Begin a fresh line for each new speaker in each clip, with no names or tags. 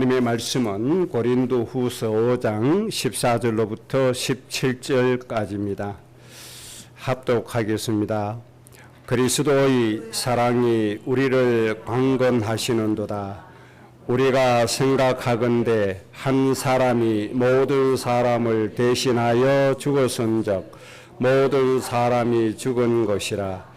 하나님의 말씀은 고린도후서 5장 14절로부터 17절까지입니다. 합독하겠습니다. 그리스도의 사랑이 우리를 강건하시는도다. 우리가 생각하건대 한 사람이 모든 사람을 대신하여 죽었은즉 모든 사람이 죽은 것이라.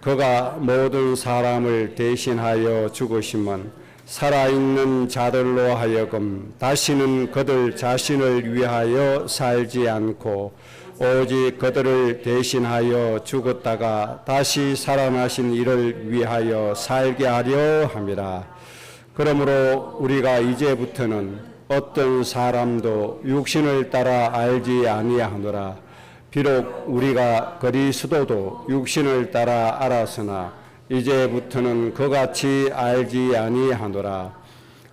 그가 모든 사람을 대신하여 죽으심은 살아있는 자들로 하여금 다시는 그들 자신을 위하여 살지 않고 오직 그들을 대신하여 죽었다가 다시 살아나신 이를 위하여 살게 하려 함이라. 그러므로 우리가 이제부터는 어떤 사람도 육신을 따라 알지 아니하노라. 비록 우리가 그리스도도 육신을 따라 알았으나 이제부터는 그같이 알지 아니하노라.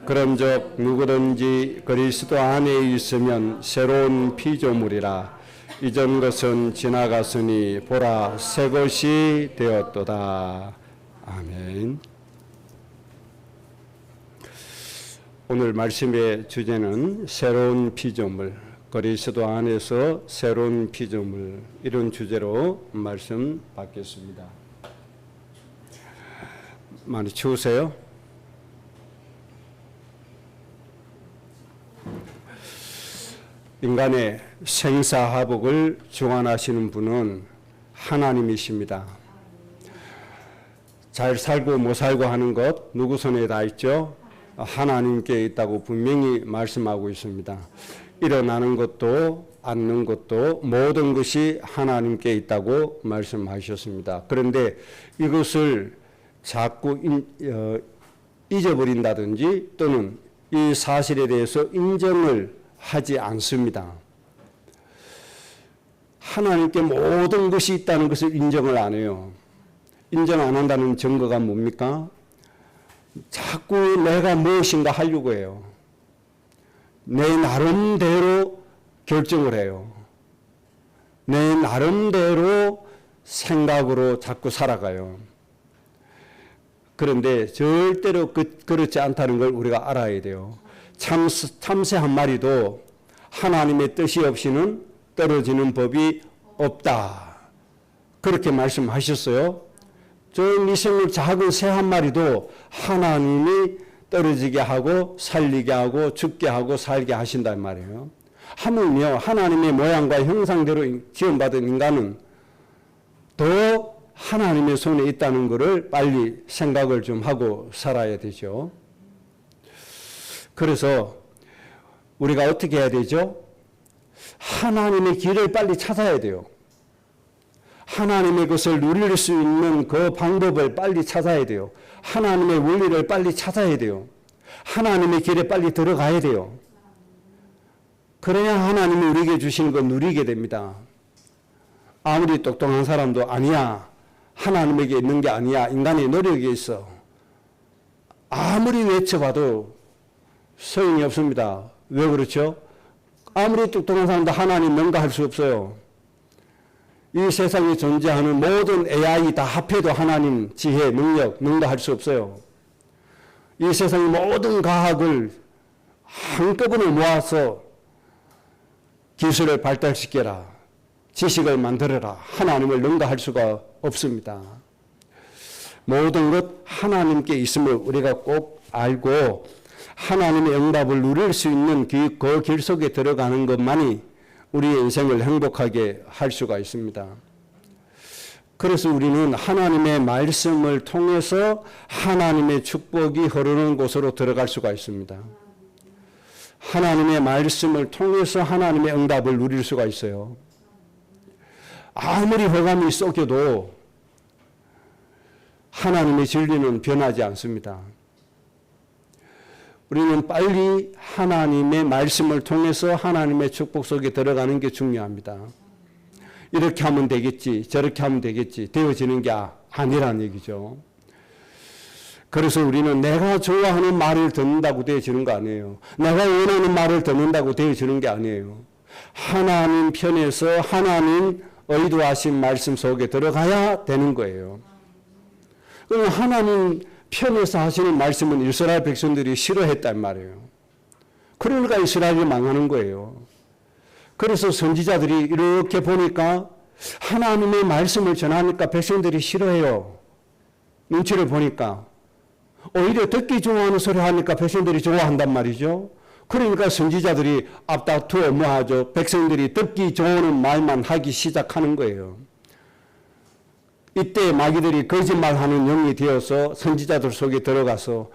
그런즉 누구든지 그리스도 안에 있으면 새로운 피조물이라. 이전 것은 지나갔으니 보라 새 것이 되었도다. 아멘. 오늘 말씀의 주제는 새로운 피조물, 그리스도 안에서 새로운 피조물, 이런 주제로 말씀 받겠습니다. 많이 추우세요? 인간의 생사화복을 주관하시는 분은 하나님이십니다. 잘 살고 못 살고 하는 것 누구 손에 다 있죠? 하나님께 있다고 분명히 말씀하고 있습니다. 일어나는 것도 앉는 것도 모든 것이 하나님께 있다고 말씀하셨습니다. 그런데 이것을 자꾸 잊어버린다든지 또는 이 사실에 대해서 인정을 하지 않습니다. 하나님께 모든 것이 있다는 것을 인정을 안 해요. 인정 안 한다는 증거가 뭡니까? 자꾸 내가 무엇인가 하려고 해요. 내 나름대로 결정을 해요. 내 나름대로 생각으로 자꾸 살아가요. 그런데 절대로 그렇지 않다는 걸 우리가 알아야 돼요. 참새 한 마리도 하나님의 뜻이 없이는 떨어지는 법이 없다. 그렇게 말씀하셨어요. 저 미생물 작은 새 한 마리도 하나님이 떨어지게 하고 살리게 하고 죽게 하고 살게 하신단 말이에요. 하물며 하나님의 모양과 형상대로 지음받은 인간은 더 하나님의 손에 있다는 것을 빨리 생각을 좀 하고 살아야 되죠. 그래서 우리가 어떻게 해야 되죠? 하나님의 길을 빨리 찾아야 돼요. 하나님의 것을 누릴 수 있는 그 방법을 빨리 찾아야 돼요. 하나님의 원리를 빨리 찾아야 돼요. 하나님의 길에 빨리 들어가야 돼요. 그래야 하나님이 우리에게 주시는 걸 누리게 됩니다. 아무리 똑똑한 사람도 아니야. 하나님에게 있는 게 아니야. 인간의 노력에 있어. 아무리 외쳐봐도 소용이 없습니다. 왜 그렇죠? 아무리 똑똑한 사람도 하나님 능가할 수 없어요. 이 세상에 존재하는 모든 AI 다 합해도 하나님 지혜, 능력, 능가할 수 없어요. 이 세상의 모든 과학을 한꺼번에 모아서 기술을 발달시켜라. 지식을 만들어라. 하나님을 능가할 수가 없습니다. 모든 것 하나님께 있음을 우리가 꼭 알고 하나님의 응답을 누릴 수 있는 그 길 속에 들어가는 것만이 우리의 인생을 행복하게 할 수가 있습니다. 그래서 우리는 하나님의 말씀을 통해서 하나님의 축복이 흐르는 곳으로 들어갈 수가 있습니다. 하나님의 말씀을 통해서 하나님의 응답을 누릴 수가 있어요. 아무리 흑암이 쏟겨도 하나님의 진리는 변하지 않습니다. 우리는 빨리 하나님의 말씀을 통해서 하나님의 축복 속에 들어가는 게 중요합니다. 이렇게 하면 되겠지, 저렇게 하면 되겠지, 되어지는 게 아니라는 얘기죠. 그래서 우리는 내가 좋아하는 말을 듣는다고 되어지는 거 아니에요. 내가 원하는 말을 듣는다고 되어지는 게 아니에요. 하나님 편에서 하나님 의도하신 말씀 속에 들어가야 되는 거예요. 그럼 하나님 편에서 하시는 말씀은 이스라엘 백성들이 싫어했단 말이에요. 그러니까 이스라엘이 망하는 거예요. 그래서 선지자들이 이렇게 보니까 하나님의 말씀을 전하니까 백성들이 싫어해요. 눈치를 보니까. 오히려 듣기 좋아하는 소리 하니까 백성들이 좋아한단 말이죠. 그러니까 선지자들이 앞다투어 뭐하죠? 백성들이 듣기 좋은 말만 하기 시작하는 거예요. 이때 마귀들이 거짓말하는 영이 되어서 선지자들 속에 들어가서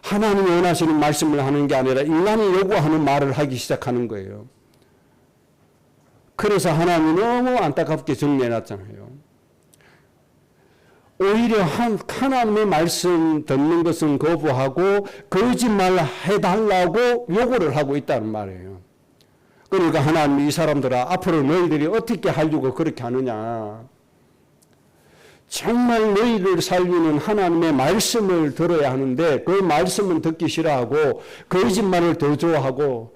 하나님이 원하시는 말씀을 하는 게 아니라 인간이 요구하는 말을 하기 시작하는 거예요. 그래서 하나님이 너무 안타깝게 정리해놨잖아요. 오히려 하나님의 말씀 듣는 것은 거부하고 거짓말 해달라고 요구를 하고 있다는 말이에요. 그러니까 하나님이 이 사람들아 앞으로 너희들이 어떻게 하려고 그렇게 하느냐. 정말 너희를 살리는 하나님의 말씀을 들어야 하는데 그 말씀은 듣기 싫어하고 거짓말을 더 좋아하고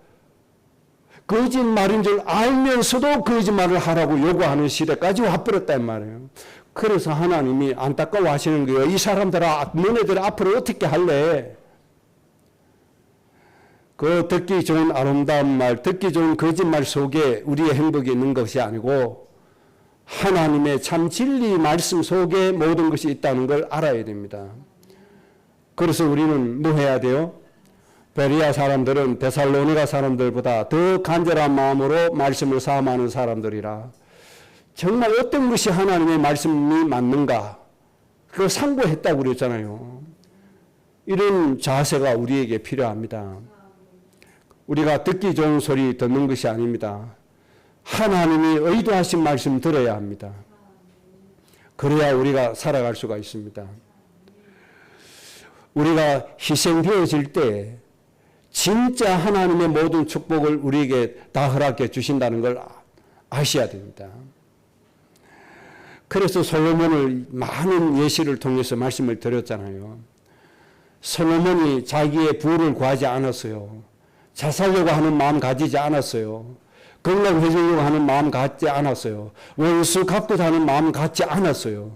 거짓말인 줄 알면서도 거짓말을 하라고 요구하는 시대까지 와버렸단 말이에요. 그래서 하나님이 안타까워하시는 거예요. 이 사람들아 너네들 앞으로 어떻게 할래? 그 듣기 좋은 아름다운 말, 듣기 좋은 거짓말 속에 우리의 행복이 있는 것이 아니고 하나님의 참 진리 말씀 속에 모든 것이 있다는 걸 알아야 됩니다. 그래서 우리는 뭐 해야 돼요? 베레아 사람들은 데살로니가 사람들보다 더 간절한 마음으로 말씀을 사모하는 사람들이라 정말 어떤 것이 하나님의 말씀이 맞는가 그걸 상고했다고 그랬잖아요. 이런 자세가 우리에게 필요합니다. 우리가 듣기 좋은 소리 듣는 것이 아닙니다. 하나님이 의도하신 말씀 들어야 합니다. 그래야 우리가 살아갈 수가 있습니다. 우리가 희생되어질 때 진짜 하나님의 모든 축복을 우리에게 다 허락해 주신다는 걸 아셔야 됩니다. 그래서 솔로몬을 많은 예시를 통해서 말씀을 드렸잖아요. 솔로몬이 자기의 부를 구하지 않았어요. 자살려고 하는 마음 가지지 않았어요. 건강해지려고 하는 마음 갖지 않았어요. 원수 갚고자 하는 마음 갖지 않았어요.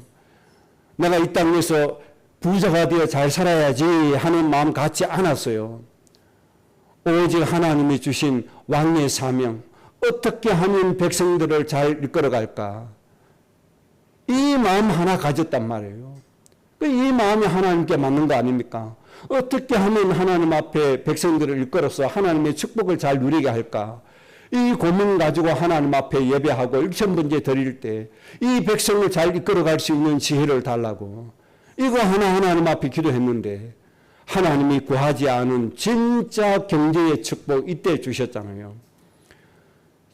내가 이 땅에서 부자가 되어 잘 살아야지 하는 마음 갖지 않았어요. 오직 하나님이 주신 왕의 사명, 어떻게 하면 백성들을 잘 이끌어갈까? 이 마음 하나 가졌단 말이에요. 이 마음이 하나님께 맞는 거 아닙니까? 어떻게 하면 하나님 앞에 백성들을 이끌어서 하나님의 축복을 잘 누리게 할까? 이 고민 가지고 하나님 앞에 예배하고 일천번제 드릴 때 이 백성을 잘 이끌어갈 수 있는 지혜를 달라고 이거 하나님 앞에 기도했는데 하나님이 구하지 않은 진짜 경제의 축복 이때 주셨잖아요.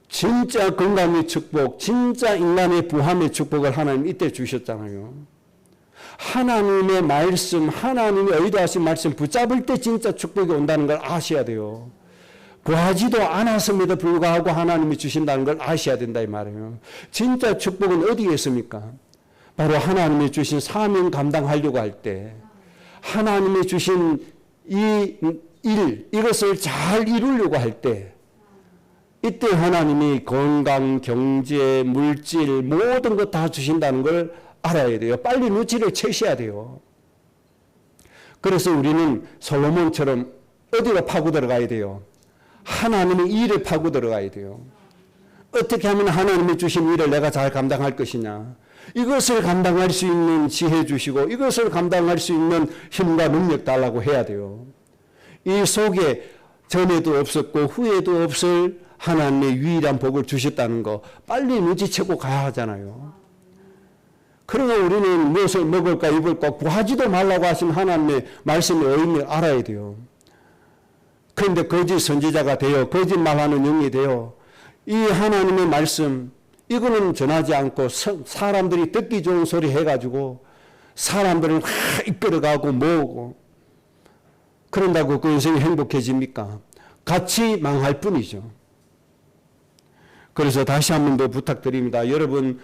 진짜 건강의 축복, 진짜 인간의 부함의 축복을 하나님 이때 주셨잖아요. 하나님의 말씀, 하나님의 의도하신 말씀 붙잡을 때 진짜 축복이 온다는 걸 아셔야 돼요. 구하지도 않았음에도 불구하고 하나님이 주신다는 걸 아셔야 된다 이 말이에요. 진짜 축복은 어디에 있습니까? 바로 하나님이 주신 사명 감당하려고 할 때 하나님이 주신 이 일, 이것을 잘 이루려고 할 때 이때 하나님이 건강, 경제, 물질 모든 것 다 주신다는 걸 알아야 돼요. 빨리 눈치를 채셔야 돼요. 그래서 우리는 솔로몬처럼 어디로 파고 들어가야 돼요? 하나님의 일을 파고 들어가야 돼요. 어떻게 하면 하나님이 주신 일을 내가 잘 감당할 것이냐. 이것을 감당할 수 있는 지혜 주시고 이것을 감당할 수 있는 힘과 능력 달라고 해야 돼요. 이 속에 전에도 없었고 후에도 없을 하나님의 유일한 복을 주셨다는 거 빨리 눈치채고 가야 하잖아요. 그러나 우리는 무엇을 먹을까 입을까 구하지도 말라고 하신 하나님의 말씀의 의미를 알아야 돼요. 그런데 거짓 선지자가 되어 거짓말하는 영이 되어 이 하나님의 말씀 이거는 전하지 않고 사람들이 듣기 좋은 소리 해가지고 사람들을 이끌어가고 모으고 그런다고 그 인생이 행복해집니까? 같이 망할 뿐이죠. 그래서 다시 한 번 더 부탁드립니다. 여러분의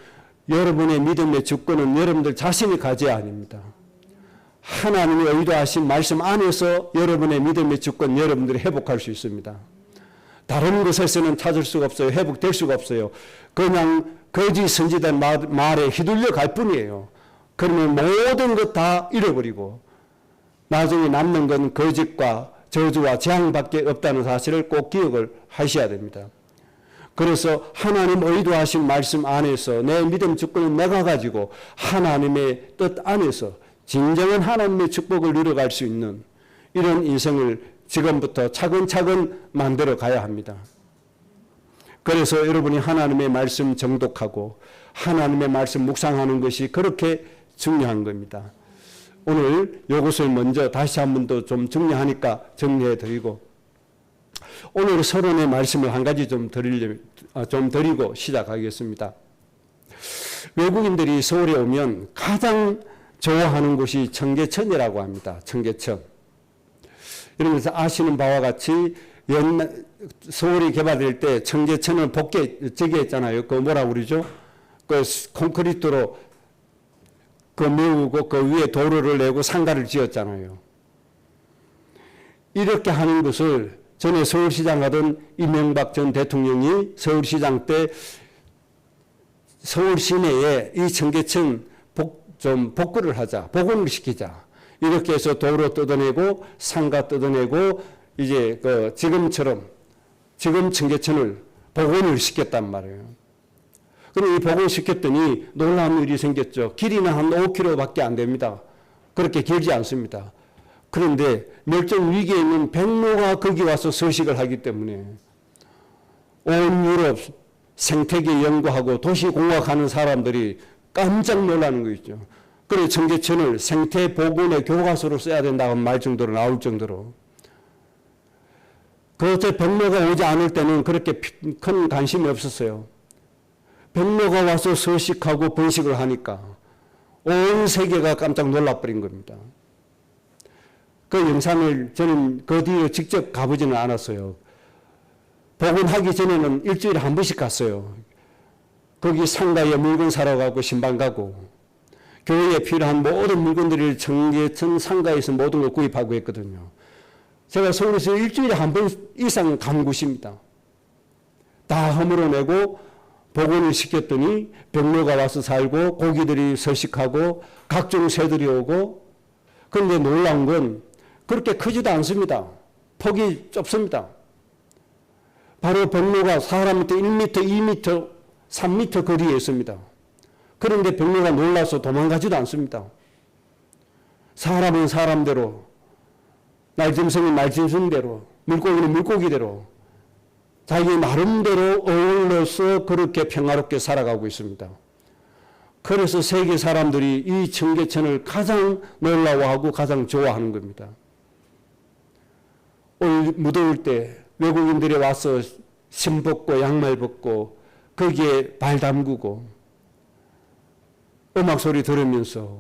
믿음의 주권은 여러분들 자신이 가져야 합니다. 하나님의 의도하신 말씀 안에서 여러분의 믿음의 주권 여러분들이 회복할 수 있습니다. 다른 곳에서는 찾을 수가 없어요. 회복될 수가 없어요. 그냥 거짓 선지자 말에 휘둘려 갈 뿐이에요. 그러면 모든 것 다 잃어버리고 나중에 남는 건 거짓과 저주와 재앙밖에 없다는 사실을 꼭 기억을 하셔야 됩니다. 그래서 하나님 의도하신 말씀 안에서 내 믿음 주권은 내가 가지고 하나님의 뜻 안에서 진정한 하나님의 축복을 누려갈 수 있는 이런 인생을 지금부터 차근차근 만들어 가야 합니다. 그래서 여러분이 하나님의 말씀 정독하고 하나님의 말씀 묵상하는 것이 그렇게 중요한 겁니다. 오늘 이것을 먼저 다시 한 번 더 좀 정리하니까 정리해 드리고 오늘 서론의 말씀을 한 가지 좀 드리고 시작하겠습니다. 외국인들이 서울에 오면 가장 좋아하는 곳이 청계천이라고 합니다. 청계천. 여러분 아시는 바와 같이 옛날 서울이 개발될 때 청계천을 저기 했잖아요. 그 뭐라고 그러죠? 그 콘크리트로 그 메우고 그 위에 도로를 내고 상가를 지었잖아요. 이렇게 하는 것을 전에 서울시장 하던 이명박 전 대통령이 서울시장 때 서울 시내에 이 청계천 좀 복구를 하자, 복원을 시키자. 이렇게 해서 도로 뜯어내고 상가 뜯어내고 이제 그 지금 청계천을 복원을 시켰단 말이에요. 그럼 이 복원시켰더니 놀라운 일이 생겼죠. 길이는 한 5km밖에 안 됩니다. 그렇게 길지 않습니다. 그런데 멸종 위기에 있는 백로가 거기 와서 서식을 하기 때문에 온 유럽 생태계 연구하고 도시공학하는 사람들이 깜짝 놀라는 거 있죠. 그래서 청계천을 생태보건의 교과서로 써야 된다고 말 정도로 나올 정도로. 그것에 백로가 오지 않을 때는 그렇게 큰 관심이 없었어요. 백로가 와서 서식하고 번식을 하니까 온 세계가 깜짝 놀라버린 겁니다. 그 영상을 저는 그 뒤로 직접 가보지는 않았어요. 복원하기 전에는 일주일에 한 번씩 갔어요. 거기 상가에 물건 사러 가고 신방 가고 교회에 필요한 모든 물건들을 청계천 상가에서 모든 걸 구입하고 했거든요. 제가 서울에서 일주일에 한 번 이상 간 곳입니다. 다 허물어내고 복원을 시켰더니 백로가 와서 살고 고기들이 서식하고 각종 새들이 오고. 그런데 놀라운 건 그렇게 크지도 않습니다. 폭이 좁습니다. 바로 백로가 사람한테 1m, 2m, 3m 거리에 있습니다. 그런데 백로가 놀라서 도망가지도 않습니다. 사람은 사람대로, 날짐승은 날짐승대로, 물고기는 물고기대로 자기 나름대로 어울러서 그렇게 평화롭게 살아가고 있습니다. 그래서 세계 사람들이 이 청계천을 가장 놀라워하고 가장 좋아하는 겁니다. 올 무더울 때 외국인들이 와서 신 벗고 양말 벗고 거기에 발 담그고 음악 소리 들으면서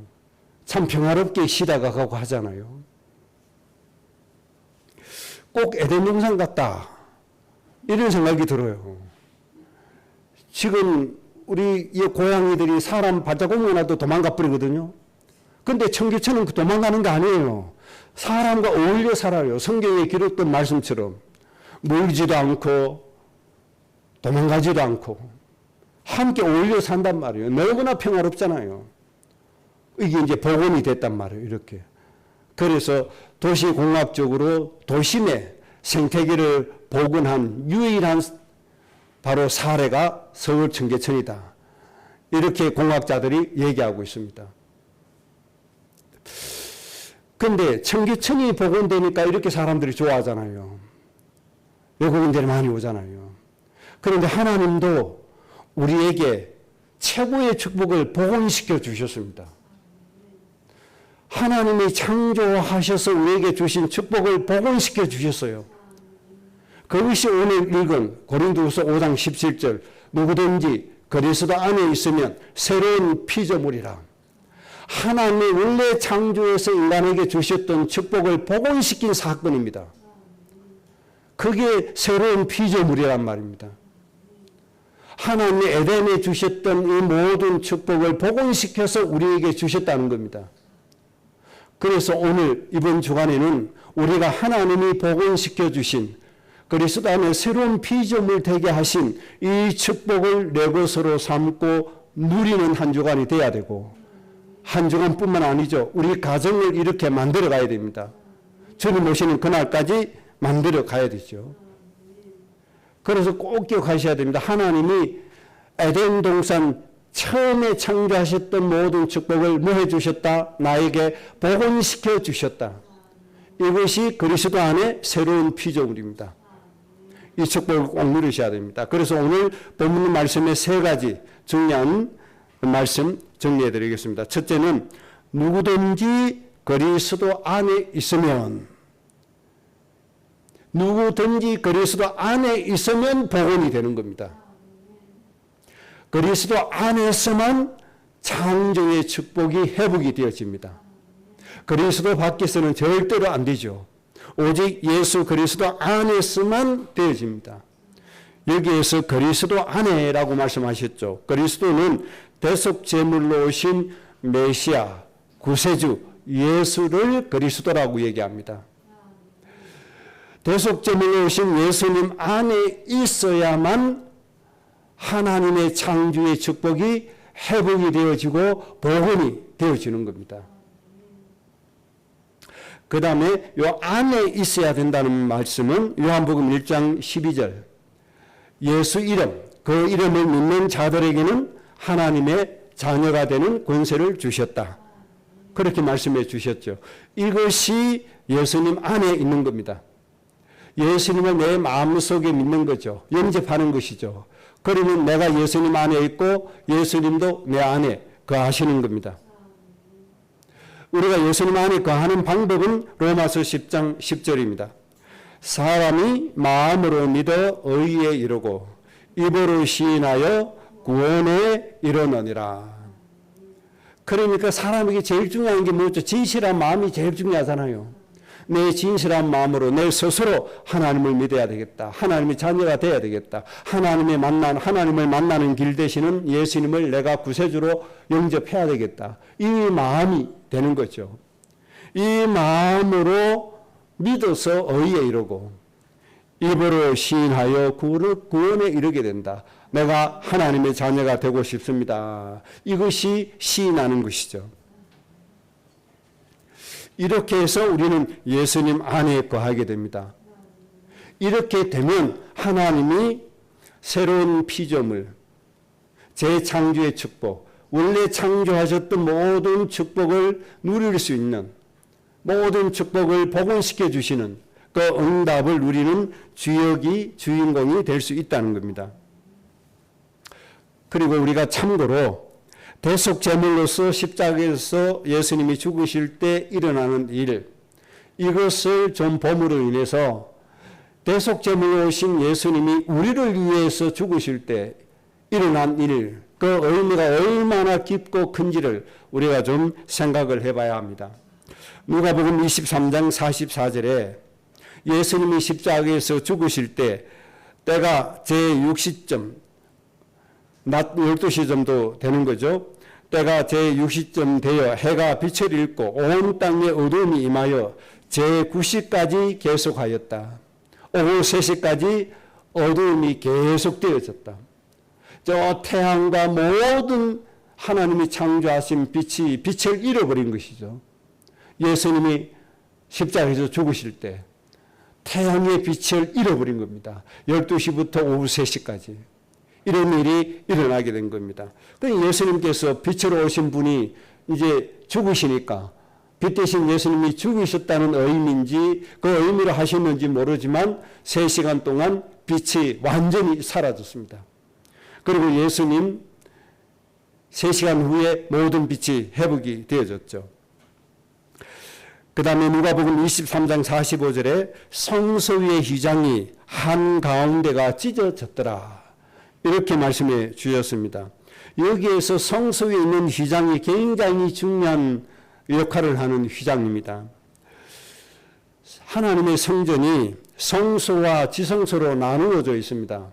참 평화롭게 쉬다가 가고 하잖아요. 꼭 에덴 동산 같다. 이런 생각이 들어요. 지금 우리 이 고양이들이 사람 발자국만 나도 도망가 버리거든요. 근데 청계천은 그 도망가는 게 아니에요. 사람과 어울려 살아요. 성경에 기록된 말씀처럼 물지도 않고 도망가지도 않고 함께 어울려 산단 말이에요. 너무나 평화롭잖아요. 이게 이제 복원이 됐단 말이에요. 이렇게. 그래서 도시공학적으로 도심의 생태계를 복원한 유일한 바로 사례가 서울 청계천이다. 이렇게 공학자들이 얘기하고 있습니다. 그런데 청계천이 복원되니까 이렇게 사람들이 좋아하잖아요. 외국인들이 많이 오잖아요. 그런데 하나님도 우리에게 최고의 축복을 복원시켜 주셨습니다. 하나님이 창조하셔서 우리에게 주신 축복을 복원시켜 주셨어요. 그것이 오늘 읽은 고린도후서 5장 17절 누구든지 그리스도 안에 있으면 새로운 피조물이라. 하나님이 원래 창조해서 인간에게 주셨던 축복을 복원시킨 사건입니다. 그게 새로운 피조물이란 말입니다. 하나님이 에덴에 주셨던 이 모든 축복을 복원시켜서 우리에게 주셨다는 겁니다. 그래서 오늘 이번 주간에는 우리가 하나님이 복원시켜 주신 그리스도 안에 새로운 피조물 되게 하신 이 축복을 내 것으로 삼고 누리는 한 주간이 돼야 되고 한 주간뿐만 아니죠. 우리 가정을 이렇게 만들어 가야 됩니다. 주님 오시는 그날까지 만들어 가야 되죠. 그래서 꼭 기억하셔야 됩니다. 하나님이 에덴 동산 처음에 창조하셨던 모든 축복을 뭐 해주셨다? 나에게 복원시켜 주셨다. 이것이 그리스도 안에 새로운 피조물입니다. 이 축복을 꼭 누리셔야 됩니다. 그래서 오늘 본문 말씀의 세 가지 중요한 말씀 정리해 드리겠습니다. 첫째는 누구든지 그리스도 안에 있으면 복원이 되는 겁니다. 그리스도 안에서만 창조의 축복이 회복이 되어집니다. 그리스도 밖에서는 절대로 안 되죠. 오직 예수 그리스도 안에서만 되어집니다. 여기에서 그리스도 안에라고 말씀하셨죠. 그리스도는 대속제물로 오신 메시아, 구세주, 예수를 그리스도라고 얘기합니다. 대속제물로 오신 예수님 안에 있어야만 하나님의 창조의 축복이 회복이 되어지고 복원이 되어지는 겁니다. 그 다음에 요 안에 있어야 된다는 말씀은 요한복음 1장 12절 예수 이름, 그 이름을 믿는 자들에게는 하나님의 자녀가 되는 권세를 주셨다. 그렇게 말씀해 주셨죠. 이것이 예수님 안에 있는 겁니다. 예수님을 내 마음속에 믿는 거죠. 영접하는 것이죠. 그러면 내가 예수님 안에 있고 예수님도 내 안에 거하시는 겁니다. 우리가 예수님 안에 거하는 방법은 로마서 10장 10절입니다. 사람이 마음으로 믿어 의에 이르고 입으로 시인하여 구원에 이르느니라. 그러니까 사람에게 제일 중요한 게 뭐죠? 진실한 마음이 제일 중요하잖아요. 내 진실한 마음으로 내 스스로 하나님을 믿어야 되겠다. 하나님의 자녀가 돼야 되겠다. 하나님을 만나는 길 되시는 예수님을 내가 구세주로 영접해야 되겠다. 이 마음이 되는 거죠. 이 마음으로 믿어서 의에 이르고 입으로 시인하여 구원에 이르게 된다. 내가 하나님의 자녀가 되고 싶습니다. 이것이 시인하는 것이죠. 이렇게 해서 우리는 예수님 안에 거하게 됩니다. 이렇게 되면 하나님이 새로운 피조물, 재창조의 축복, 원래 창조하셨던 모든 축복을 누릴 수 있는, 모든 축복을 복원시켜 주시는 그 응답을 누리는 주인공이 될 수 있다는 겁니다. 그리고 우리가 참고로 대속제물로서 십자가에서 예수님이 죽으실 때 일어나는 일, 이것을 좀 봄으로 인해서 대속제물로 오신 예수님이 우리를 위해서 죽으실 때 일어난 일, 그 의미가 얼마나 깊고 큰지를 우리가 좀 생각을 해봐야 합니다. 누가복음 23장 44절에 예수님이 십자가에서 죽으실 때 때가 제6시쯤 낮 12시 정도 되는 거죠. 때가 제6시쯤 되어 해가 빛을 잃고 온 땅에 어두움이 임하여 제9시까지 계속하였다. 오후 3시까지 어두움이 계속되어졌다. 저 태양과 모든 하나님이 창조하신 빛이 빛을 잃어버린 것이죠. 예수님이 십자가에서 죽으실 때 태양의 빛을 잃어버린 겁니다. 12시부터 오후 3시까지. 이런 일이 일어나게 된 겁니다. 예수님께서 빛으로 오신 분이 이제 죽으시니까 빛 대신 예수님이 죽으셨다는 의미인지 그 의미로 하셨는지 모르지만 3시간 동안 빛이 완전히 사라졌습니다. 그리고 예수님 3시간 후에 모든 빛이 회복이 되어졌죠. 그 다음에 누가복음 23장 45절에 성소 위의 휘장이 한가운데가 찢어졌더라. 이렇게 말씀해 주셨습니다. 여기에서 성소 위에 있는 휘장이 굉장히 중요한 역할을 하는 휘장입니다. 하나님의 성전이 성소와 지성소로 나누어져 있습니다.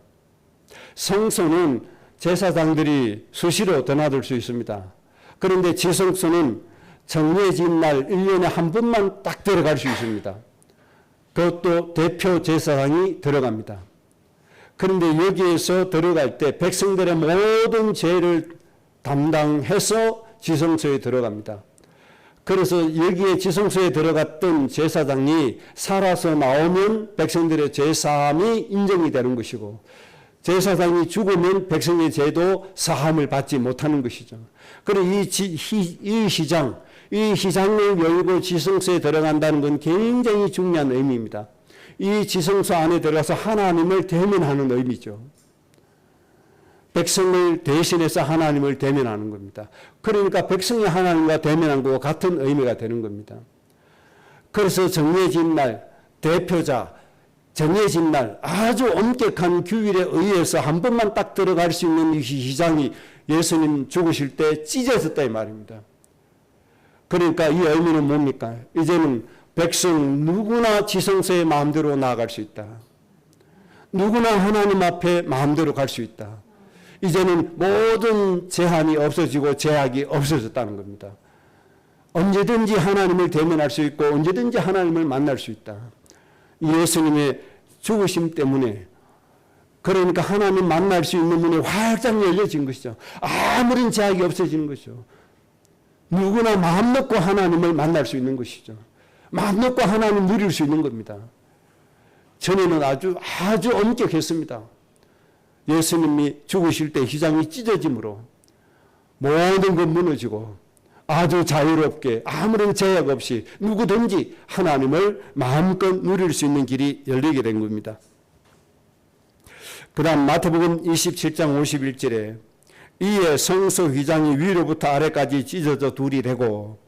성소는 제사장들이 수시로 드나들 수 있습니다. 그런데 지성소는 정해진 날 1년에 한 번만 딱 들어갈 수 있습니다. 그것도 대표 제사장이 들어갑니다. 그런데 여기에서 들어갈 때 백성들의 모든 죄를 담당해서 지성소에 들어갑니다. 그래서 여기에 지성소에 들어갔던 제사장이 살아서 나오면 백성들의 죄사함이 인정이 되는 것이고, 제사장이 죽으면 백성의 죄도 사함을 받지 못하는 것이죠. 그리고 이 시장을 열고 지성소에 들어간다는 건 굉장히 중요한 의미입니다. 이 지성소 안에 들어가서 하나님을 대면하는 의미죠. 백성을 대신해서 하나님을 대면하는 겁니다. 그러니까 백성이 하나님과 대면한 것과 같은 의미가 되는 겁니다. 그래서 정해진 날, 대표자, 정해진 날 아주 엄격한 규율에 의해서 한 번만 딱 들어갈 수 있는 이 시장이 예수님 죽으실 때 찢어졌다 이 말입니다. 그러니까 이 의미는 뭡니까? 이제는 백성 누구나 지성소에 마음대로 나아갈 수 있다. 누구나 하나님 앞에 마음대로 갈 수 있다. 이제는 모든 제한이 없어지고 제약이 없어졌다는 겁니다. 언제든지 하나님을 대면할 수 있고 언제든지 하나님을 만날 수 있다. 예수님의 죽으심 때문에, 그러니까 하나님 만날 수 있는 문이 활짝 열려진 것이죠. 아무런 제약이 없어지는 것이죠. 누구나 마음 놓고 하나님을 만날 수 있는 것이죠. 마음 놓고 하나님 누릴 수 있는 겁니다. 전에는 아주 엄격했습니다. 예수님이 죽으실 때 휘장이 찢어짐으로 모든 것 무너지고 아주 자유롭게 아무런 제약 없이 누구든지 하나님을 마음껏 누릴 수 있는 길이 열리게 된 겁니다. 그 다음 마태복음 27장 51절에 이에 성소 휘장이 위로부터 아래까지 찢어져 둘이 되고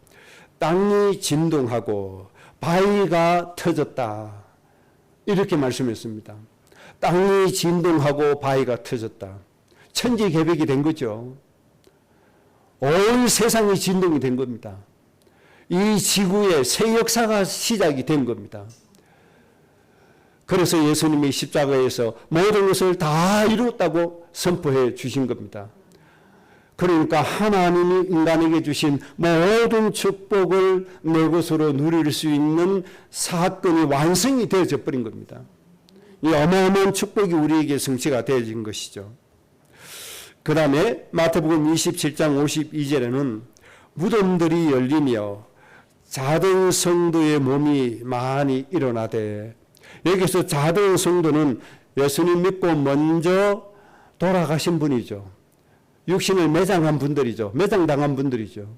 땅이 진동하고 바위가 터졌다. 이렇게 말씀했습니다. 땅이 진동하고 바위가 터졌다. 천지개벽이 된 거죠. 온 세상이 진동이 된 겁니다. 이 지구의 새 역사가 시작이 된 겁니다. 그래서 예수님이 십자가에서 모든 것을 다 이루었다고 선포해 주신 겁니다. 그러니까 하나님이 인간에게 주신 모든 축복을 내 것으로 누릴 수 있는 사건이 완성이 되어져 버린 겁니다. 이 어마어마한 축복이 우리에게 성취가 되어진 것이죠. 그 다음에 마태복음 27장 52절에는 무덤들이 열리며 자던 성도의 몸이 많이 일어나되, 여기서 자던 성도는 예수님 믿고 먼저 돌아가신 분이죠. 육신을 매장한 분들이죠. 매장당한 분들이죠.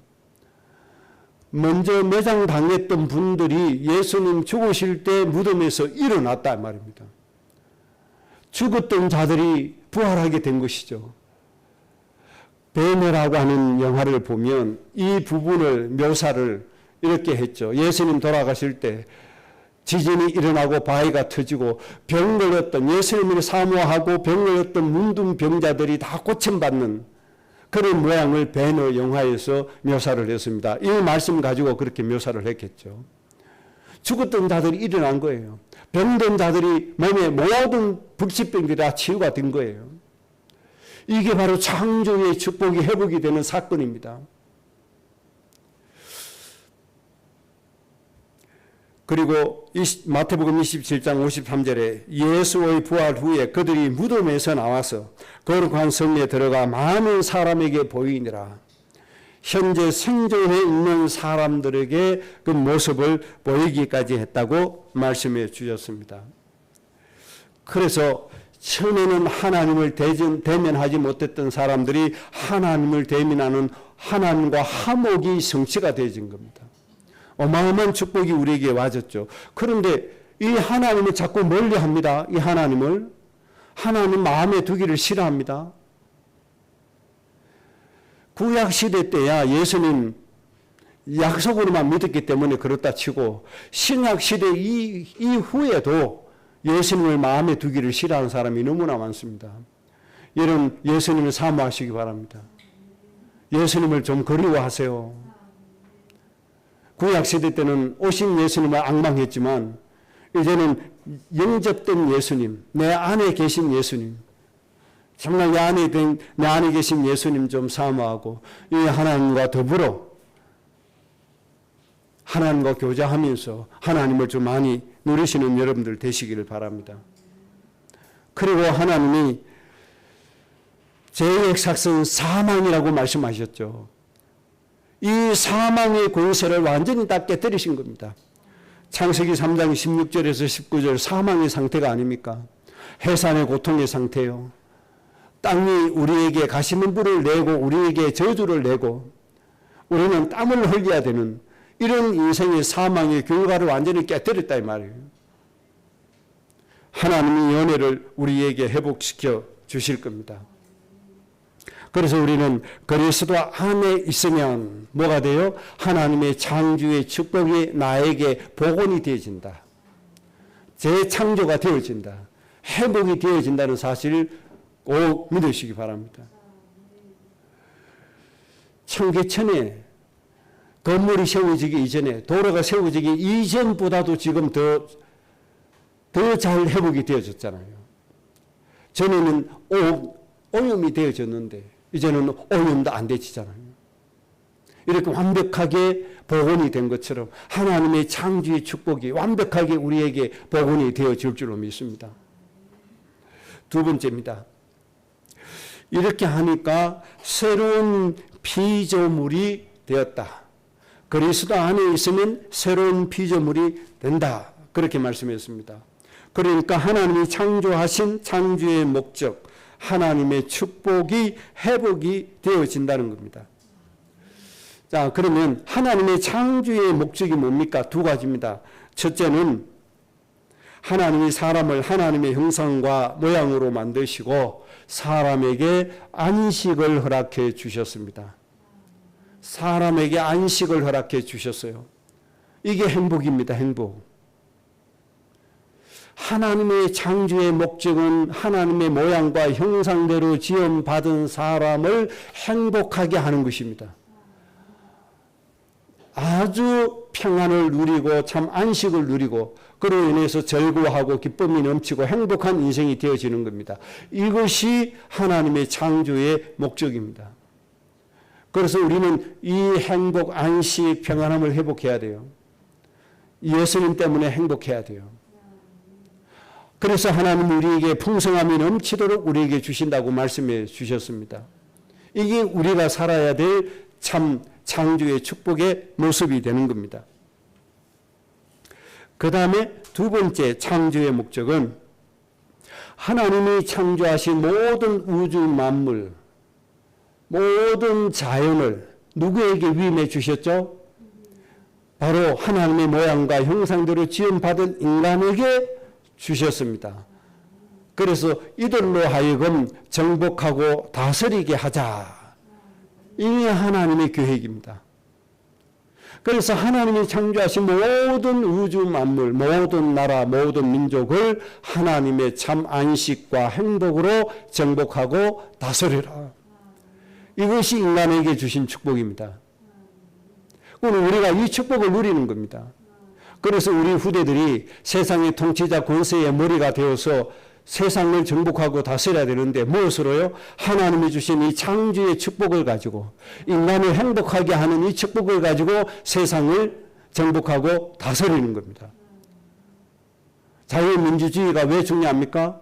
먼저 매장당했던 분들이 예수님 죽으실 때 무덤에서 일어났다 말입니다. 죽었던 자들이 부활하게 된 것이죠. 베네라고 하는 영화를 보면 이 부분을 묘사를 이렇게 했죠. 예수님 돌아가실 때 지진이 일어나고 바위가 터지고 병 걸렸던, 예수님을 사모하고 병 걸렸던 문둥병자들이 다 고침받는 그런 모양을 베너 영화에서 묘사를 했습니다. 이 말씀 가지고 그렇게 묘사를 했겠죠. 죽었던 자들이 일어난 거예요. 병든 자들이 몸의 모든 불치병들이 다 치유가 된 거예요. 이게 바로 창조의 축복이 회복이 되는 사건입니다. 그리고 마태복음 27장 53절에 예수의 부활 후에 그들이 무덤에서 나와서 거룩한 성에 들어가 많은 사람에게 보이니라. 현재 생존해 있는 사람들에게 그 모습을 보이기까지 했다고 말씀해 주셨습니다. 그래서 처음에는 하나님을 대면하지 못했던 사람들이 하나님을 대면하는 하나님과 화목이 성취가 되어진 겁니다. 어마어마한 축복이 우리에게 와졌죠. 그런데 이 하나님을 자꾸 멀리합니다. 이 하나님을. 하나님 마음에 두기를 싫어합니다. 구약시대 때야 예수님 약속으로만 믿었기 때문에 그렇다 치고 신약시대 이후에도 예수님을 마음에 두기를 싫어하는 사람이 너무나 많습니다. 여러분 예수님을 사모하시기 바랍니다. 예수님을 좀 그리워하세요. 구약시대 때는 오신 예수님을 앙망했지만 이제는 영접된 예수님, 내 안에 계신 예수님, 정말 내 안에 계신 예수님 좀 사모하고 이 하나님과 더불어 하나님과 교제하면서 하나님을 좀 많이 누리시는 여러분들 되시기를 바랍니다. 그리고 하나님이 죄의 삭은 사망이라고 말씀하셨죠. 이 사망의 권세를 완전히 다 깨뜨리신 겁니다. 창세기 3장 16절에서 19절 사망의 상태가 아닙니까? 해산의 고통의 상태요. 땅이 우리에게 가시는 불을 내고 우리에게 저주를 내고 우리는 땀을 흘려야 되는 이런 인생의 사망의 결과를 완전히 깨뜨렸다 이 말이에요. 하나님이 연애를 우리에게 회복시켜 주실 겁니다. 그래서 우리는 그리스도 안에 있으면 뭐가 돼요? 하나님의 창조의 축복이 나에게 복원이 되어진다. 재창조가 되어진다. 회복이 되어진다는 사실을 꼭 믿으시기 바랍니다. 청계천에 건물이 세워지기 이전에, 도로가 세워지기 이전보다도 지금 더 잘 회복이 되어졌잖아요. 전에는 오염이 되어졌는데 이제는 오염도 안 되지잖아요. 이렇게 완벽하게 복원이 된 것처럼 하나님의 창조의 축복이 완벽하게 우리에게 복원이 되어질 줄로 믿습니다. 두 번째입니다. 이렇게 하니까 새로운 피조물이 되었다. 그리스도 안에 있으면 새로운 피조물이 된다. 그렇게 말씀했습니다. 그러니까 하나님이 창조하신 창조의 목적, 하나님의 축복이 회복이 되어진다는 겁니다. 자, 그러면 하나님의 창조의 목적이 뭡니까? 두 가지입니다. 첫째는 하나님이 사람을 하나님의 형상과 모양으로 만드시고 사람에게 안식을 허락해 주셨습니다. 사람에게 안식을 허락해 주셨어요. 이게 행복입니다. 행복. 하나님의 창조의 목적은 하나님의 모양과 형상대로 지음받은 사람을 행복하게 하는 것입니다. 아주 평안을 누리고 참 안식을 누리고 그로 인해서 즐거워하고 기쁨이 넘치고 행복한 인생이 되어지는 겁니다. 이것이 하나님의 창조의 목적입니다. 그래서 우리는 이 행복, 안식, 평안함을 회복해야 돼요. 예수님 때문에 행복해야 돼요. 그래서 하나님은 우리에게 풍성함이 넘치도록 우리에게 주신다고 말씀해 주셨습니다. 이게 우리가 살아야 될 참 창조의 축복의 모습이 되는 겁니다. 그 다음에 두 번째 창조의 목적은 하나님이 창조하신 모든 우주 만물, 모든 자연을 누구에게 위임해 주셨죠? 바로 하나님의 모양과 형상대로 지음받은 인간에게 주셨습니다. 그래서 이들로 하여금 정복하고 다스리게 하자. 이게 하나님의 계획입니다. 그래서 하나님이 창조하신 모든 우주 만물, 모든 나라, 모든 민족을 하나님의 참 안식과 행복으로 정복하고 다스리라. 이것이 인간에게 주신 축복입니다. 그럼 우리가 이 축복을 누리는 겁니다. 그래서 우리 후대들이 세상의 통치자 권세의 머리가 되어서 세상을 정복하고 다스려야 되는데 무엇으로요? 하나님이 주신 이 창조의 축복을 가지고 인간을 행복하게 하는 이 축복을 가지고 세상을 정복하고 다스리는 겁니다. 자유민주주의가 왜 중요합니까?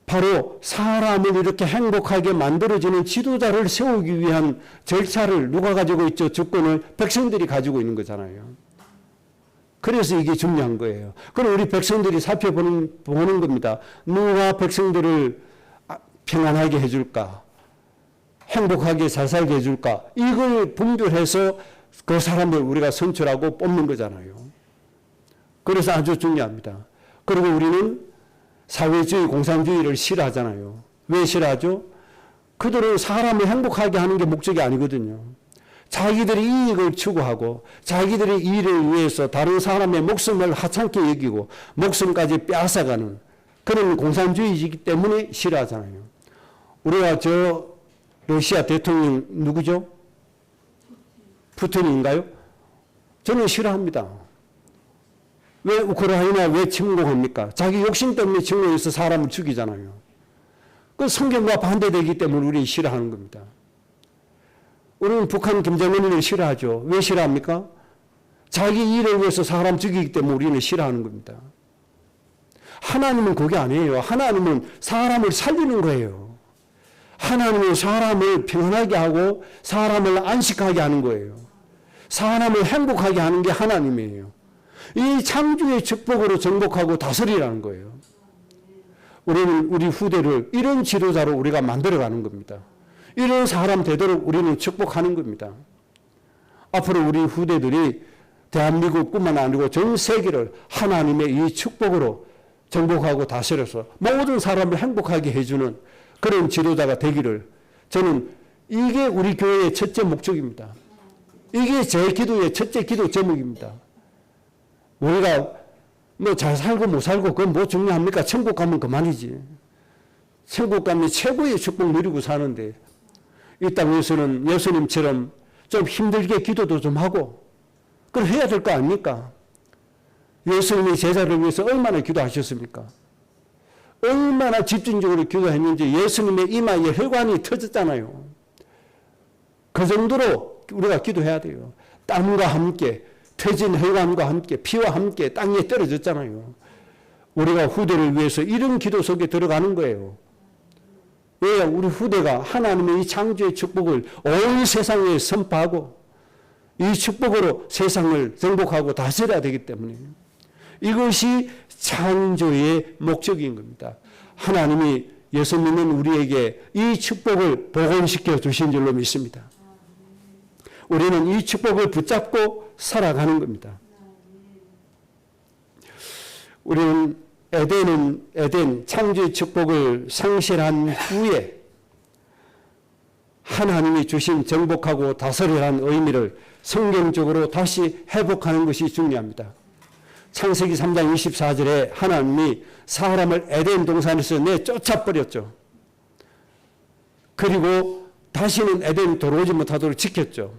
바로 사람을 이렇게 행복하게 만들어지는 지도자를 세우기 위한 절차를 누가 가지고 있죠? 주권을 백성들이 가지고 있는 거잖아요. 그래서 이게 중요한 거예요. 그럼 우리 백성들이 살펴보는 겁니다. 누가 백성들을 평안하게 해줄까? 행복하게 잘 살게 해줄까? 이걸 분별해서 그 사람을 우리가 선출하고 뽑는 거잖아요. 그래서 아주 중요합니다. 그리고 우리는 사회주의, 공산주의를 싫어하잖아요. 왜 싫어하죠? 그들은 사람을 행복하게 하는 게 목적이 아니거든요. 자기들의 이익을 추구하고 자기들의 일을 위해서 다른 사람의 목숨을 하찮게 여기고 목숨까지 빼앗아가는 그런 공산주의이기 때문에 싫어하잖아요. 우리가 러시아 대통령 누구죠? 푸틴인가요? 저는 싫어합니다. 왜 우크라이나 왜 침공합니까? 자기 욕심 때문에 침공해서 사람을 죽이잖아요. 그 성경과 반대되기 때문에 우리 싫어하는 겁니다. 우리는 북한 김정은을 싫어하죠. 왜 싫어합니까? 자기 일을 위해서 사람 죽이기 때문에 우리는 싫어하는 겁니다. 하나님은 그게 아니에요. 하나님은 사람을 살리는 거예요. 하나님은 사람을 평안하게 하고 사람을 안식하게 하는 거예요. 사람을 행복하게 하는 게 하나님이에요. 이 창조의 축복으로 정복하고 다스리라는 거예요. 우리는 우리 후대를 이런 지도자로 우리가 만들어가는 겁니다. 이런 사람 되도록 우리는 축복하는 겁니다. 앞으로 우리 후대들이 대한민국뿐만 아니고 전 세계를 하나님의 이 축복으로 정복하고 다스려서 모든 사람을 행복하게 해주는 그런 지도자가 되기를, 저는 이게 우리 교회의 첫째 목적입니다. 이게 제 기도의 첫째 기도 제목입니다. 우리가 뭐 잘 살고 못 살고 그건 뭐 중요합니까? 천국 가면 그만이지. 천국 가면 최고의 축복 누리고 사는데 이 땅에서는 예수님처럼 좀 힘들게 기도도 좀 하고 그걸 해야 될 거 아닙니까? 예수님이 제자를 위해서 얼마나 기도하셨습니까? 얼마나 집중적으로 기도했는지 예수님의 이마에 혈관이 터졌잖아요. 그 정도로 우리가 기도해야 돼요. 땀과 함께, 퇴진 혈관과 함께, 피와 함께 땅에 떨어졌잖아요. 우리가 후대를 위해서 이런 기도 속에 들어가는 거예요. 왜? 우리 후대가 하나님의 이 창조의 축복을 온 세상에 선포하고 이 축복으로 세상을 정복하고 다스려야 되기 때문에 이것이 창조의 목적인 겁니다. 하나님이 예수 믿는 우리에게 이 축복을 복원시켜 주신 줄로 믿습니다. 우리는 이 축복을 붙잡고 살아가는 겁니다. 우리는 에덴 창조의 축복을 상실한 후에 하나님이 주신 정복하고 다스리라는 의미를 성경적으로 다시 회복하는 것이 중요합니다. 창세기 3장 24절에 하나님이 사람을 에덴 동산에서 내쫓아버렸죠. 그리고 다시는 에덴 들어오지 못하도록 지켰죠.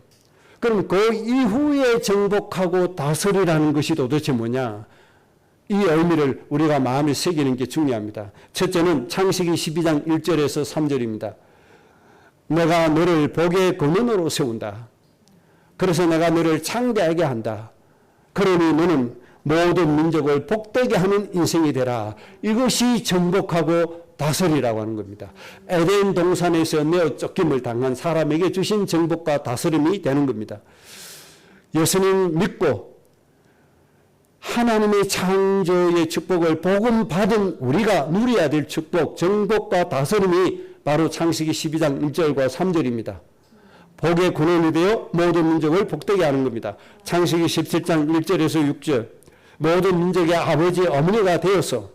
그럼 그 이후에 정복하고 다스리라는 것이 도대체 뭐냐? 이 의미를 우리가 마음에 새기는 게 중요합니다. 첫째는 창세기 12장 1절에서 3절입니다. 내가 너를 복의 근원으로 세운다. 그래서 내가 너를 창대하게 한다. 그러니 너는 모든 민족을 복되게 하는 인생이 되라. 이것이 정복하고 다스리라고 하는 겁니다. 에덴 동산에서 내어 쫓김을 당한 사람에게 주신 정복과 다스림이 되는 겁니다. 예수님 믿고 하나님의 창조의 축복을 복음 받은 우리가 누려야 될 축복, 정복과 다스림이 바로 창세기 12장 1절과 3절입니다. 복의 근원이 되어 모든 민족을 복되게 하는 겁니다. 창세기 17장 1절에서 6절 모든 민족의 아버지 어머니가 되어서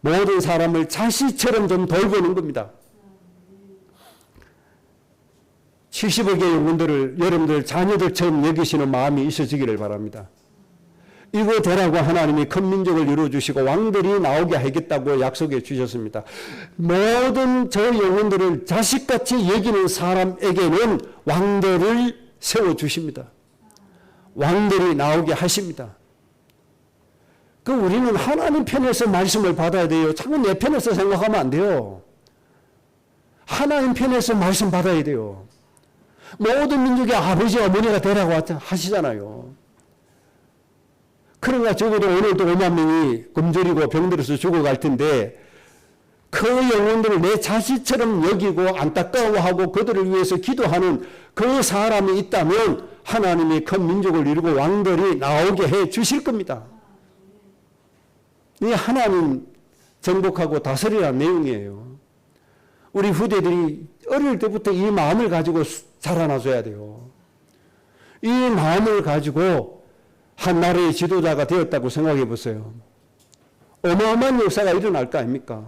모든 사람을 자식처럼 좀 돌보는 겁니다. 70억의 영혼들을 여러분들 자녀들처럼 여기시는 마음이 있어지기를 바랍니다. 이거 되라고 하나님이 큰 민족을 이루어주시고 왕들이 나오게 하겠다고 약속해 주셨습니다. 모든 저 영혼들을 자식같이 여기는 사람에게는 왕들을 세워주십니다. 왕들이 나오게 하십니다. 그 우리는 하나님 편에서 말씀을 받아야 돼요. 자꾸 내 편에서 생각하면 안 돼요. 하나님 편에서 말씀 받아야 돼요. 모든 민족의 아버지 어머니가 되라고 하시잖아요. 그러니까 적어도 오늘도 5만 명이 굶주리고 병들어서 죽어갈 텐데 그 영혼들을 내 자식처럼 여기고 안타까워하고 그들을 위해서 기도하는 그 사람이 있다면 하나님이 큰 민족을 이루고 왕들이 나오게 해 주실 겁니다. 이 하나님 정복하고 다스리라는 내용이에요. 우리 후대들이 어릴 때부터 이 마음을 가지고 자라나줘야 돼요. 이 마음을 가지고 한 나라의 지도자가 되었다고 생각해 보세요. 어마어마한 역사가 일어날 거 아닙니까?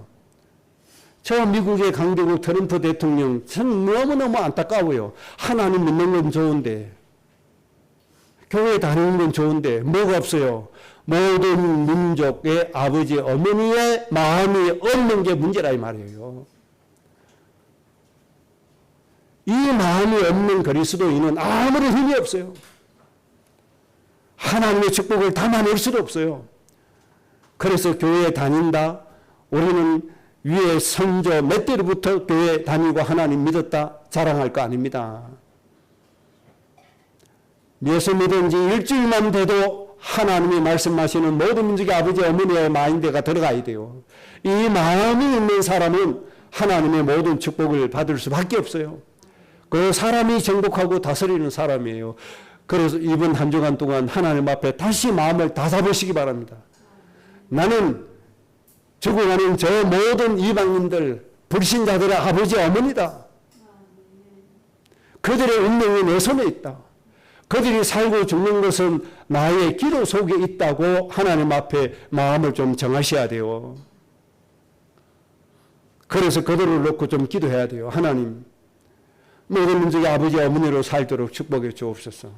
저 미국의 강대국 트럼프 대통령 전 너무너무 안타까워요. 하나님 믿는 건 좋은데 교회 다니는 건 좋은데 뭐가 없어요? 모든 민족의 아버지 어머니의 마음이 없는 게 문제라 이 말이에요. 이 마음이 없는 그리스도인은 아무런 힘이 없어요. 하나님의 축복을 담아낼 수도 없어요. 그래서 교회에 다닌다. 우리는 위에 선조 몇 대로부터 교회 다니고 하나님 믿었다 자랑할 거 아닙니다. 예수 믿은 지 일주일만 돼도 하나님이 말씀하시는 모든 민족의 아버지 어머니의 마인드가 들어가야 돼요. 이 마음이 있는 사람은 하나님의 모든 축복을 받을 수밖에 없어요. 그 사람이 정복하고 다스리는 사람이에요. 그래서 이번 한 주간 동안 하나님 앞에 다시 마음을 다잡으시기 바랍니다. 나는 죽어가는 저 모든 이방인들, 불신자들의 아버지 어머니다. 그들의 운명이 내 손에 있다. 그들이 살고 죽는 것은 나의 기도 속에 있다고 하나님 앞에 마음을 좀 정하셔야 돼요. 그래서 그들을 놓고 좀 기도해야 돼요. 하나님, 모든 민족의 아버지 어머니로 살도록 축복해 주옵소서.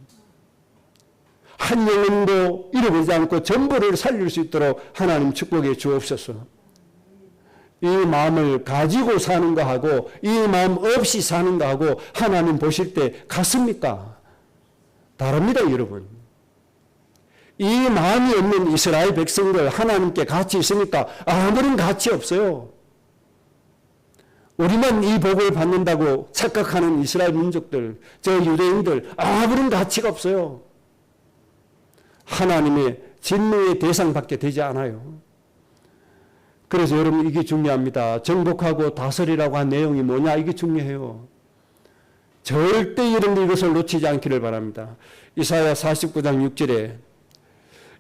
한 영혼도 잃어버리지 않고 전부를 살릴 수 있도록 하나님 축복해 주옵소서. 이 마음을 가지고 사는 거하고 이 마음 없이 사는 거하고 하나님 보실 때 같습니까? 다릅니다, 여러분. 이 마음이 없는 이스라엘 백성들 하나님께 가치 있으니까 아무런 가치 없어요. 우리만 이 복을 받는다고 착각하는 이스라엘 민족들, 저 유대인들 아무런 가치가 없어요. 하나님의 진노의 대상밖에 되지 않아요. 그래서 여러분 이게 중요합니다. 정복하고 다스리라고 한 내용이 뭐냐, 이게 중요해요. 절대 이것을 놓치지 않기를 바랍니다. 이사야 49장 6절에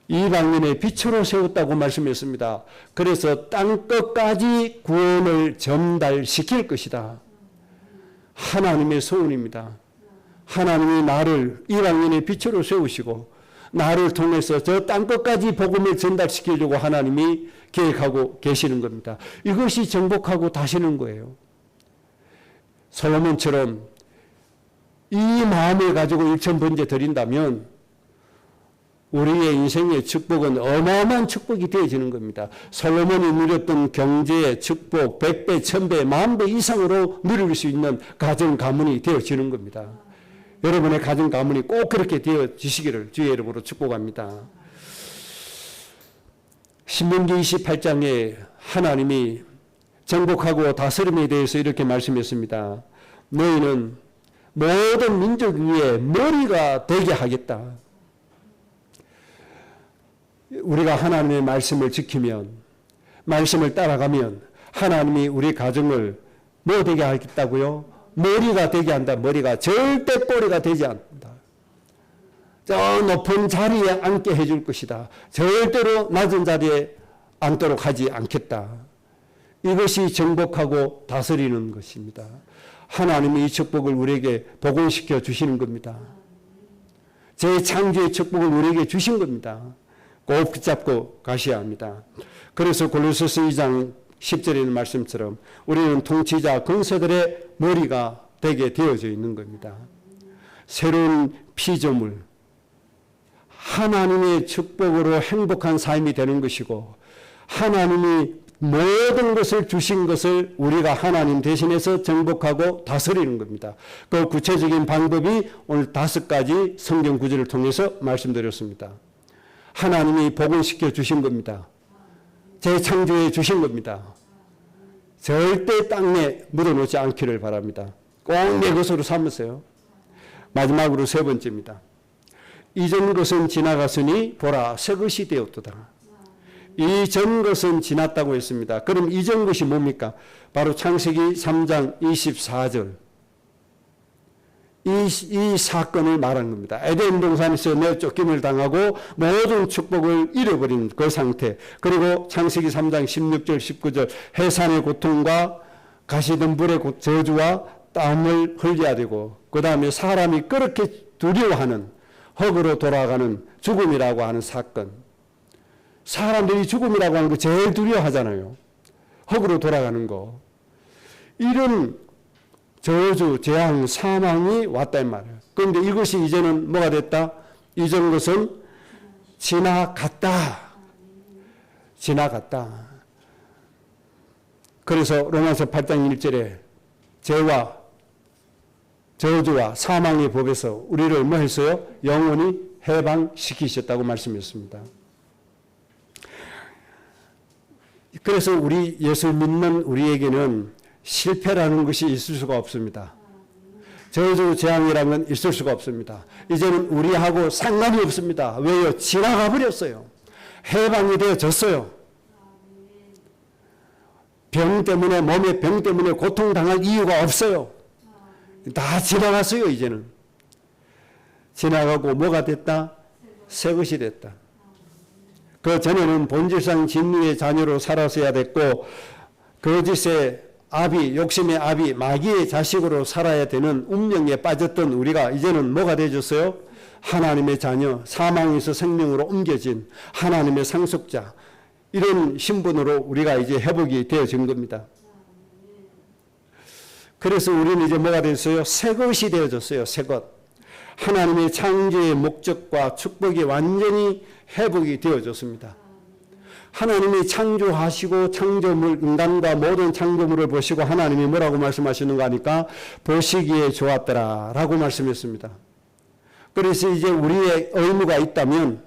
이방인의 빛으로 세웠다고 말씀했습니다. 그래서 땅끝까지 구원을 전달시킬 것이다. 하나님의 소원입니다. 하나님이 나를 이방인의 빛으로 세우시고 나를 통해서 저 땅끝까지 복음을 전달시키려고 하나님이 계획하고 계시는 겁니다. 이것이 정복하고 다시는 거예요. 솔로몬처럼 이 마음을 가지고 일천번제 드린다면 우리의 인생의 축복은 어마어마한 축복이 되어지는 겁니다. 솔로몬이 누렸던 경제의 축복 100배, 1000배, 10,000배 이상으로 누릴 수 있는 가정 가문이 되어지는 겁니다. 여러분의 가정 가문이 꼭 그렇게 되어지시기를 주의 이름으로 축복합니다. 신명기 28장에 하나님이 정복하고 다스림에 대해서 이렇게 말씀했습니다. 너희는 모든 민족 위에 머리가 되게 하겠다. 우리가 하나님의 말씀을 지키면, 말씀을 따라가면 하나님이 우리 가정을 뭐 되게 하겠다고요? 머리가 되게 한다. 머리가 절대 꼬리가 되지 않는다. 저 높은 자리에 앉게 해줄 것이다. 절대로 낮은 자리에 앉도록 하지 않겠다. 이것이 정복하고 다스리는 것입니다. 하나님이 이 축복을 우리에게 복원시켜 주시는 겁니다. 재창조의 축복을 우리에게 주신 겁니다. 꼭 붙잡고 가셔야 합니다. 그래서 골로새서 2장 10절에 있는 말씀처럼 우리는 통치자 권세들의 머리가 되게 되어져 있는 겁니다. 새로운 피조물, 하나님의 축복으로 행복한 삶이 되는 것이고 하나님이 모든 것을 주신 것을 우리가 하나님 대신해서 정복하고 다스리는 겁니다. 그 구체적인 방법이 오늘 5가지 성경 구절을 통해서 말씀드렸습니다. 하나님이 복원시켜 주신 겁니다. 재창조해 주신 겁니다. 절대 땅에 묻어놓지 않기를 바랍니다. 꼭 내 것으로 삼으세요. 마지막으로 3번째입니다. 이전 것은 지나갔으니 보라 새 것이 되었도다. 이전 것은 지났다고 했습니다. 그럼 이전 것이 뭡니까? 바로 창세기 3장 24절. 이 사건을 말한 겁니다. 에덴 동산에서 내쫓김을 당하고 모든 축복을 잃어버린 그 상태. 그리고 창세기 3장 16절 19절 해산의 고통과 가시덤불의 저주와 땀을 흘려야 되고 그 다음에 사람이 그렇게 두려워하는 흙으로 돌아가는 죽음이라고 하는 사건. 사람들이 죽음이라고 하는 거 제일 두려워하잖아요. 흙으로 돌아가는 거. 이런 저주, 재앙, 사망이 왔다 이 말이에요. 그런데 이것이 이제는 뭐가 됐다? 이전 것은 지나갔다. 지나갔다. 그래서 로마서 8장 1절에 죄와 저주와 사망의 법에서 우리를 뭐 했어요? 영원히 해방시키셨다고 말씀했습니다. 그래서 우리 예수 믿는 우리에게는 실패라는 것이 있을 수가 없습니다. 저주 재앙이라는 건 있을 수가 없습니다. 이제는 우리하고 상관이 없습니다. 왜요? 지나가 버렸어요. 해방이 되어졌어요. 병 때문에, 몸의 병 때문에 고통당할 이유가 없어요. 다 지나갔어요. 이제는 지나가고 뭐가 됐다? 새 것이 됐다. 그 전에는 본질상 진리의 자녀로 살았어야 됐고 거짓의 아비, 욕심의 아비, 마귀의 자식으로 살아야 되는 운명에 빠졌던 우리가 이제는 뭐가 되어졌어요? 하나님의 자녀, 사망에서 생명으로 옮겨진 하나님의 상속자, 이런 신분으로 우리가 이제 회복이 되어진 겁니다. 그래서 우리는 이제 뭐가 됐어요? 새 것이 되어졌어요. 새 것. 하나님의 창조의 목적과 축복이 완전히 회복이 되어졌습니다. 하나님이 창조하시고 창조물, 인간과 모든 창조물을 보시고 하나님이 뭐라고 말씀하시는가 하니까 보시기에 좋았더라 라고 말씀했습니다. 그래서 이제 우리의 의무가 있다면,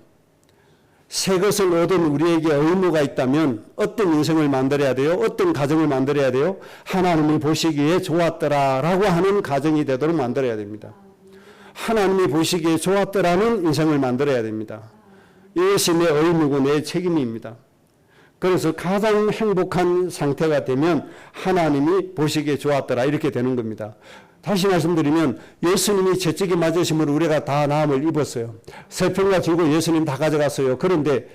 새 것을 얻은 우리에게 의무가 있다면 어떤 인생을 만들어야 돼요? 어떤 가정을 만들어야 돼요? 하나님이 보시기에 좋았더라 라고 하는 가정이 되도록 만들어야 됩니다. 하나님이 보시기에 좋았더라는 인생을 만들어야 됩니다. 이것이 내 의무고 내 책임입니다. 그래서 가장 행복한 상태가 되면 하나님이 보시기에 좋았더라 이렇게 되는 겁니다. 다시 말씀드리면 예수님이 채찍에 맞으심으로 우리가 다 나음을 입었어요. 세평과 질고 예수님 다 가져갔어요. 그런데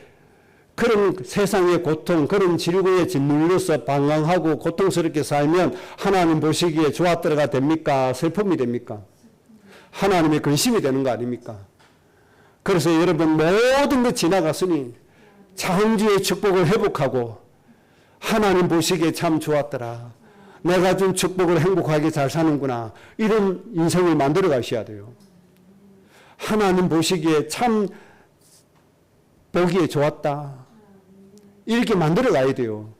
그런 세상의 고통, 그런 질고에 짓눌려서 방황하고 고통스럽게 살면 하나님 보시기에 좋았더라가 됩니까? 슬픔이 됩니까? 하나님의 근심이 되는 거 아닙니까? 그래서 여러분 모든 것 지나갔으니 창조의 축복을 회복하고 하나님 보시기에 참 좋았더라. 내가 준 축복을 행복하게 잘 사는구나. 이런 인생을 만들어 가셔야 돼요. 하나님 보시기에 참 보기에 좋았다. 이렇게 만들어 가야 돼요.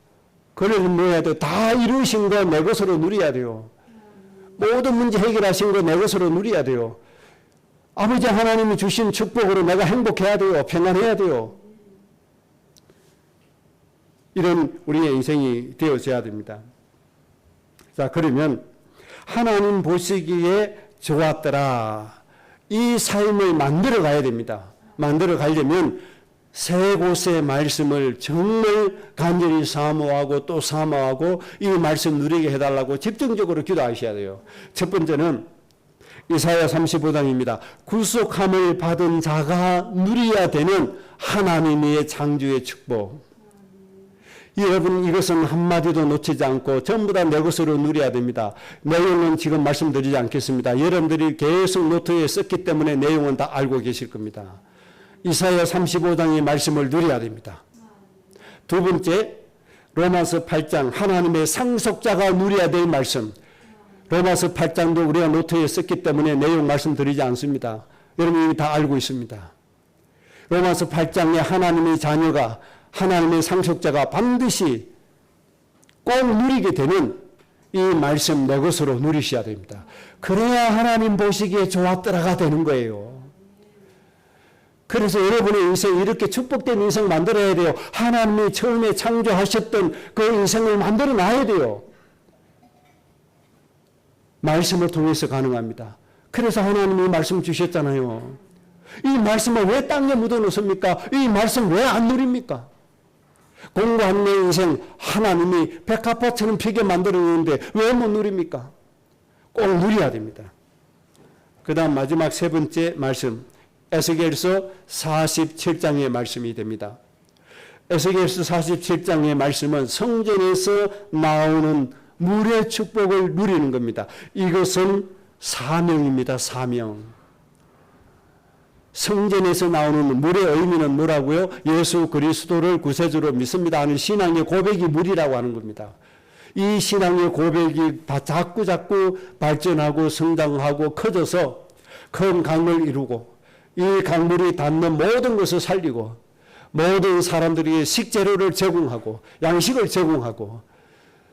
그러려면 뭐 해야 돼요? 다 이루신 거 내 것으로 누려야 돼요. 모든 문제 해결하신 거 내 것으로 누려야 돼요. 아버지 하나님이 주신 축복으로 내가 행복해야 돼요. 평안해야 돼요. 이런 우리의 인생이 되어져야 됩니다. 자, 그러면 하나님 보시기에 좋았더라. 이 삶을 만들어 가야 됩니다. 만들어 가려면 세 곳의 말씀을 정말 간절히 사모하고 또 사모하고 이 말씀 누리게 해달라고 집중적으로 기도하셔야 돼요. 첫 번째는 이사야 35장입니다. 구속함을 받은 자가 누려야 되는 하나님의 창조의 축복. 여러분 이것은 한마디도 놓치지 않고 전부 다 내 것으로 누려야 됩니다. 내용은 지금 말씀드리지 않겠습니다. 여러분들이 계속 노트에 썼기 때문에 내용은 다 알고 계실 겁니다. 이사야 35장의 말씀을 누려야 됩니다. 두 번째, 로마서 8장 하나님의 상속자가 누려야 될 말씀. 로마서 8장도 우리가 노트에 썼기 때문에 내용 말씀드리지 않습니다. 여러분 이미 다 알고 있습니다. 로마서 8장에 하나님의 자녀가, 하나님의 상속자가 반드시 꼭 누리게 되는 이 말씀 내 것으로 누리셔야 됩니다. 그래야 하나님 보시기에 좋았더라가 되는 거예요. 그래서 여러분의 인생 이렇게 축복된 인생 만들어야 돼요. 하나님이 처음에 창조하셨던 그 인생을 만들어 놔야 돼요. 말씀을 통해서 가능합니다. 그래서 하나님이 말씀 주셨잖아요. 이 말씀을 왜 땅에 묻어놓습니까? 이 말씀 왜 안 누립니까? 공부한 내 인생 하나님이 백합화처럼 피게 만들어놓는데 왜 못 누립니까? 꼭 누려야 됩니다. 그 다음 마지막 세 번째 말씀, 에스겔서 47장의 말씀이 됩니다. 에스겔서 47장의 말씀은 성전에서 나오는 물의 축복을 누리는 겁니다. 이것은 사명입니다. 사명. 성전에서 나오는 물의 의미는 뭐라고요? 예수 그리스도를 구세주로 믿습니다 하는 신앙의 고백이 물이라고 하는 겁니다. 이 신앙의 고백이 자꾸 발전하고 성장하고 커져서 큰 강을 이루고 이 강물이 닿는 모든 것을 살리고 모든 사람들에게 식재료를 제공하고 양식을 제공하고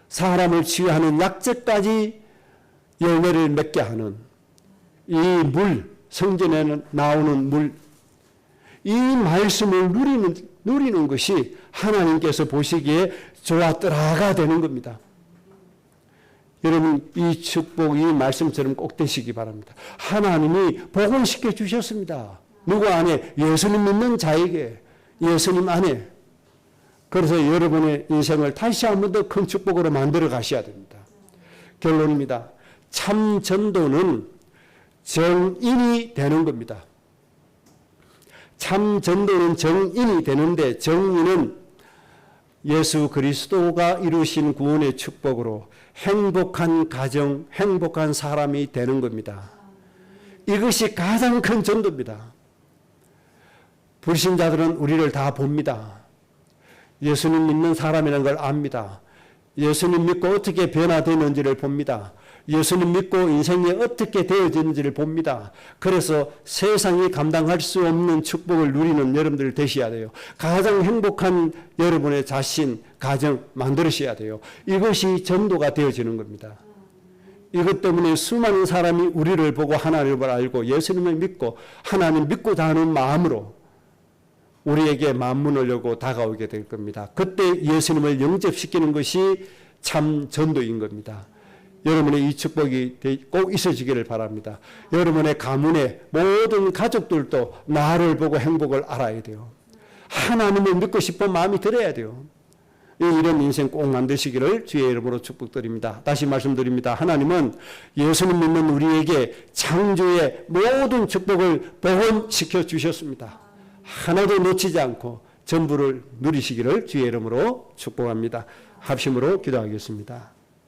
사람을 치유하는 약재까지 열매를 맺게 하는 이 물, 성전에 나오는 물, 이 말씀을 누리는 것이 하나님께서 보시기에 좋았더라가 되는 겁니다. 여러분 이 축복, 이 말씀처럼 꼭 되시기 바랍니다. 하나님이 복음시켜 주셨습니다. 누구 안에? 예수님 믿는 자에게, 예수님 안에 그래서 여러분의 인생을 다시 한 번 더 큰 축복으로 만들어 가셔야 됩니다. 결론입니다. 참 전도는 정인이 되는 겁니다. 참 전도는 정인이 되는데 정인은 예수 그리스도가 이루신 구원의 축복으로 행복한 가정, 행복한 사람이 되는 겁니다. 이것이 가장 큰 전도입니다. 불신자들은 우리를 다 봅니다. 예수님 믿는 사람이라는 걸 압니다. 예수님 믿고 어떻게 변화되는지를 봅니다. 예수님 믿고 인생이 어떻게 되어지는지를 봅니다. 그래서 세상이 감당할 수 없는 축복을 누리는 여러분들 되셔야 돼요. 가장 행복한 여러분의 자신, 가정 만들으셔야 돼요. 이것이 전도가 되어지는 겁니다. 이것 때문에 수많은 사람이 우리를 보고 하나님을 알고 예수님을 믿고 하나님 믿고자 하는 마음으로 우리에게 만문을 열고 다가오게 될 겁니다. 그때 예수님을 영접시키는 것이 참 전도인 겁니다. 여러분의 이 축복이 꼭 있어지기를 바랍니다. 여러분의 가문의 모든 가족들도 나를 보고 행복을 알아야 돼요. 하나님을 믿고 싶은 마음이 들어야 돼요. 이런 인생 꼭 만드시기를 주의 이름으로 축복드립니다. 다시 말씀드립니다. 하나님은 예수님 믿는 우리에게 창조의 모든 축복을 복원시켜 주셨습니다. 하나도 놓치지 않고 전부를 누리시기를 주의 이름으로 축복합니다. 합심으로 기도하겠습니다.